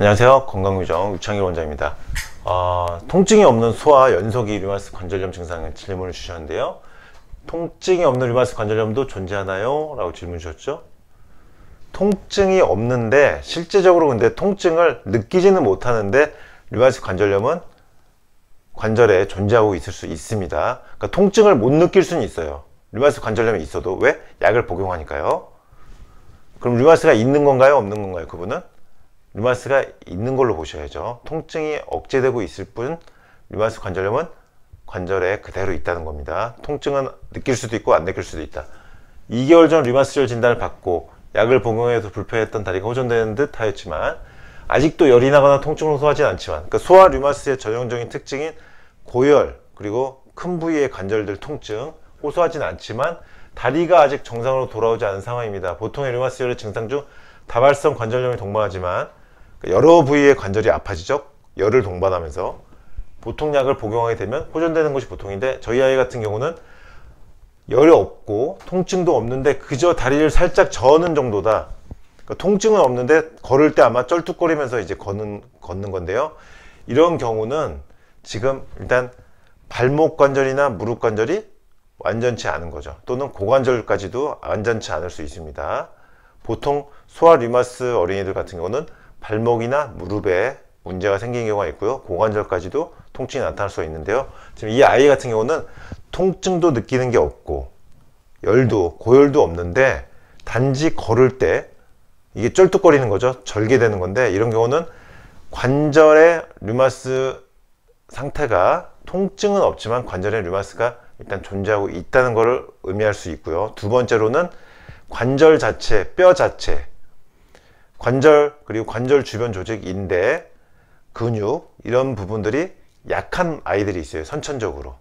안녕하세요. 건강유정 유창일 원장입니다. 통증이 없는 소아 연소기 류마티스 관절염 증상에 질문을 주셨는데요. 통증이 없는 류마티스 관절염도 존재하나요? 라고 질문 주셨죠. 통증이 없는데 실제적으로 근데 통증을 느끼지는 못하는데 류마티스 관절염은 관절에 존재하고 있을 수 있습니다. 그러니까 통증을 못 느낄 수는 있어요. 류마티스 관절염이 있어도. 왜? 약을 복용하니까요. 그럼 류마티스가 있는 건가요? 없는 건가요? 그분은? 류마티스가 있는 걸로 보셔야죠. 통증이 억제되고 있을 뿐 류마티스 관절염은 관절에 그대로 있다는 겁니다. 통증은 느낄 수도 있고 안 느낄 수도 있다. 2개월 전 류마티스절 진단을 받고 약을 복용해서 불편했던 다리가 호전되는 듯 하였지만 아직도 열이 나거나 통증을 호소하진 않지만, 그러니까 소아 류마티스의 전형적인 특징인 고열 그리고 큰 부위의 관절들 통증 호소하진 않지만 다리가 아직 정상으로 돌아오지 않은 상황입니다. 보통의 류마티스열의 증상 중 다발성 관절염이 동반하지만 여러 부위의 관절이 아파지죠. 열을 동반하면서 보통 약을 복용하게 되면 호전되는 것이 보통인데, 저희 아이 같은 경우는 열이 없고 통증도 없는데 그저 다리를 살짝 저는 정도다. 그러니까 통증은 없는데 걸을 때 아마 쩔뚝거리면서 이제 걷는 건데요. 이런 경우는 지금 일단 발목 관절이나 무릎 관절이 완전치 않은 거죠. 또는 고관절까지도 완전치 않을 수 있습니다. 보통 소아 류마티스 어린이들 같은 경우는 발목이나 무릎에 문제가 생긴 경우가 있고요. 고관절까지도 통증이 나타날 수가 있는데요. 지금 이 아이 같은 경우는 통증도 느끼는 게 없고 열도 고열도 없는데 단지 걸을 때 이게 쩔뚝거리는 거죠. 절개되는 건데, 이런 경우는 관절의 류마티스 상태가, 통증은 없지만 관절에 류마티스가 일단 존재하고 있다는 것을 의미할 수 있고요. 두 번째로는 관절 자체, 뼈 자체, 관절 그리고 관절 주변 조직, 인대, 근육 이런 부분들이 약한 아이들이 있어요. 선천적으로.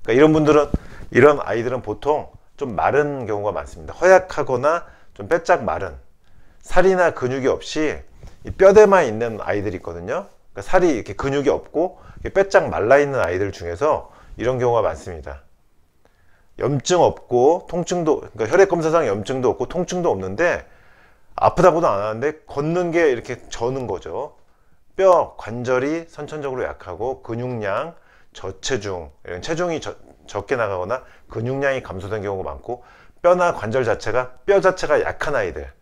그러니까 이런 아이들은 보통 좀 마른 경우가 많습니다. 허약하거나 좀 빼짝 마른, 살이나 근육이 없이 이 뼈대만 있는 아이들이 있거든요. 그러니까 살이 이렇게 근육이 없고 빼짝 말라 있는 아이들 중에서 이런 경우가 많습니다. 염증 없고 통증도, 그러니까 혈액 검사상 염증도 없고 통증도 없는데 아프다고도 안 하는데 걷는 게 이렇게 저는 거죠. 뼈 관절이 선천적으로 약하고 근육량, 저체중, 이런 체중이 적게 나가거나 근육량이 감소된 경우가 많고, 뼈나 관절 자체가, 뼈 자체가 약한 아이들,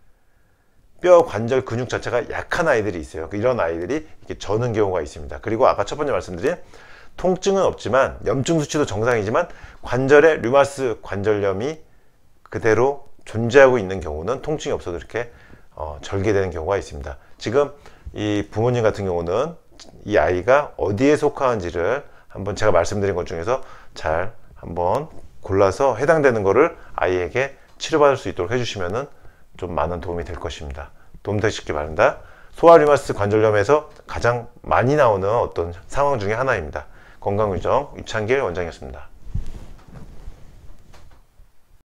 뼈 관절 근육 자체가 약한 아이들이 있어요. 이런 아이들이 이렇게 저는 경우가 있습니다. 그리고 아까 첫 번째 말씀드린 통증은 없지만 염증 수치도 정상이지만 관절에 류마티스 관절염이 그대로 존재하고 있는 경우는 통증이 없어도 이렇게 절개되는 경우가 있습니다. 지금 이 부모님 같은 경우는 이 아이가 어디에 속하는지를 한번 제가 말씀드린 것 중에서 잘 한번 골라서 해당되는 거를 아이에게 치료받을 수 있도록 해주시면은 좀 많은 도움이 될 것입니다. 도움 되시기 바랍니다. 소아 류마티스 관절염에서 가장 많이 나오는 어떤 상황 중에 하나입니다. 건강유정 유창길 원장이었습니다.